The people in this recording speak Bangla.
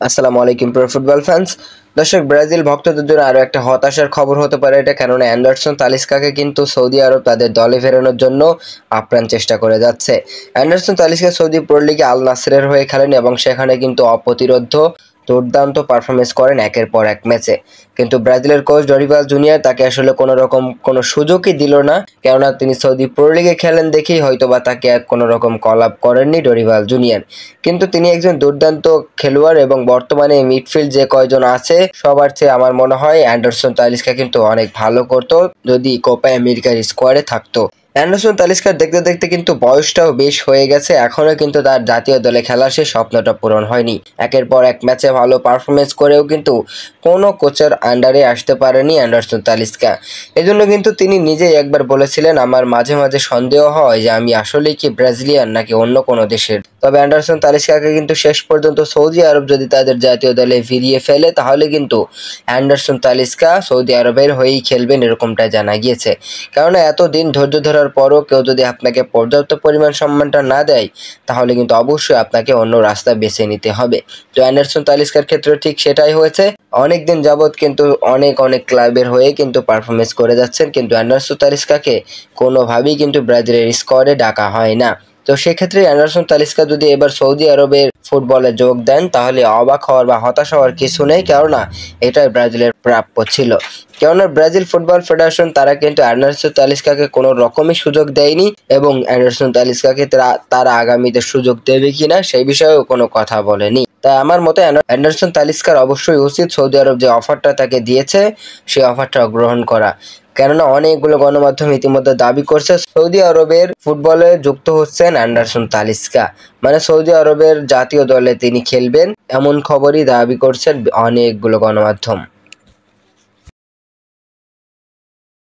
আসসালামু আলাইকুম প্রিয় ফুটবল ফ্যান্স। দর্শক, ব্রাজিল ভক্তদের জন্য আরও একটা হতাশার খবর হতে পারে এটা, কেননা অ্যান্ডারসন তালিস্কাকে কিন্তু সৌদি আরব তাদের দলে ফেরানোর জন্য আপ্রাণ চেষ্টা করে যাচ্ছে। অ্যান্ডারসন তালিস্কা সৌদি প্রো লিগে আল নাসরের হয়ে খেলেন এবং সেখানে কিন্তু অপ্রতিরোধ্য দুর্দান্ত পারফরমেন্স করেন একের পর এক ম্যাচে। কিন্তু ব্রাজিলের কোচ ডরিভাল জুনিয়র তাকে আসলে কোনো সুযোগই দিল না, কেননা তিনি সৌদি প্রো লিগে খেলেন দেখেই হয়তোবা তাকে কোনো রকম কল আপ করেননি ডরিভাল জুনিয়র। কিন্তু তিনি একজন দুর্দান্ত খেলোয়াড় এবং বর্তমানে মিডফিল্ড যে কয়জন আছে সবার চেয়ে আমার মনে হয় অ্যান্ডারসন তালিস্কা কিন্তু অনেক ভালো করতো যদি কোপা আমেরিকার স্কোয়াডে থাকতো। অ্যান্ডারসন তালিস্কার দেখতে দেখতে কিন্তু বয়সটাও বেশ হয়ে গেছে, এখনও কিন্তু তার জাতীয় দলে খেলার সেই স্বপ্নটা পূরণ হয়নি। একের পর এক ম্যাচে ভালো পারফরমেন্স করেও কিন্তু কোনো কোচের আন্ডারে আসতে পারেনি অ্যান্ডারসন তালিস্কা। এজন্য কিন্তু তিনি নিজেই একবার বলেছিলেন, আমার মাঝে মাঝে সন্দেহ হয় যে আমি আসলেই কি ব্রাজিলিয়ান নাকি অন্য কোনো দেশের। তবে অ্যান্ডারসন তালিস্কাকে কিন্তু শেষ পর্যন্ত সৌদি আরব যদি তাদের জাতীয় দলে ফিরিয়ে ফেলে তাহলে কিন্তু অ্যান্ডারসন তালিস্কা সৌদি আরবের হয়েই খেলবেন এরকমটা জানা গিয়েছে। কেননা এতদিন ধৈর্য ধরার পরও কেউ যদি আপনাকে পর্যাপ্ত পরিমাণ সম্মানটা না দেয় তাহলে কিন্তু অবশ্যই আপনাকে অন্য রাস্তা বেছে নিতে হবে। তো অ্যান্ডারসন তালিস্কার ক্ষেত্রে ঠিক সেটাই হয়েছে। অনেকদিন যাবৎ কিন্তু অনেক ক্লাবের হয়ে কিন্তু পারফরমেন্স করে যাচ্ছেন, কিন্তু অ্যান্ডারসন তালিস্কাকে কোনোভাবেই কিন্তু ব্রাজিলের স্কোয়াডে ডাকা হয় না। তো সেক্ষেত্রে অ্যান্ডারসন তালিস্কা যদি এবার সৌদি আরবের ফুটবলে যোগ দেন তাহলে অবাক হওয়ার বা হতাশ হওয়ার কিছু নেই, কেননা এটাই ব্রাজিলের প্রাপ্য ছিল। কেননা ব্রাজিল ফুটবল ফেডারেশন তারা কিন্তু অ্যান্ডারসন তালিস্কাকে কোনো রকমই সুযোগ দেয়নি এবং অ্যান্ডারসন তালিস্কাকে তারা আগামীতে সুযোগ দেবে কিনা সেই বিষয়েও কোনো কথা বলেনি। তাই আমার মতে অ্যান্ডারসন তালিস্কার অবশ্যই উচিত সৌদি আরব যে অফারটা তাকে দিয়েছে সেই অফারটা গ্রহণ করা। কেননা অনেকগুলো গণমাধ্যম ইতিমধ্যে দাবি করছে সৌদি আরবের ফুটবলে যুক্ত হচ্ছেন অ্যান্ডারসন তালিস্কা, মানে সৌদি আরবের জাতীয় দলে তিনি খেলবেন এমন খবরই দাবি করছেন অনেকগুলো গণমাধ্যম।